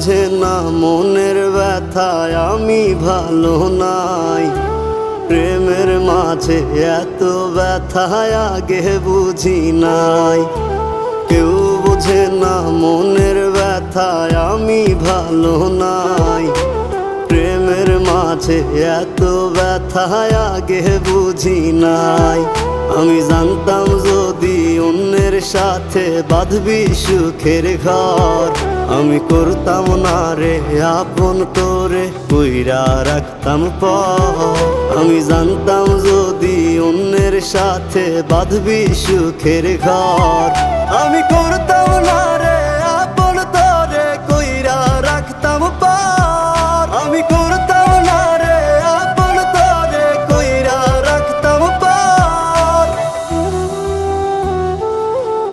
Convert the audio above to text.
বুঝে না মনের ব্যথায় আমি ভালো নাই। প্রেমের মাঝে এত ব্যথায় আগে বুঝি নাই। কেউ বুঝে না মনের ব্যথায় আমি ভালো নাই। প্রেমের মাঝে এত ব্যথায় আগে বুঝি নাই। আমি জানতাম যদি অন্যের সাথে বাঁধবি সুখের ঘর, আমি করতাম না রে আপন করে কইরা রাখতাম পর। আমি জানতাম যদি অন্যের সাথে বাঁধবি সুখের ঘর, আমি করতাম না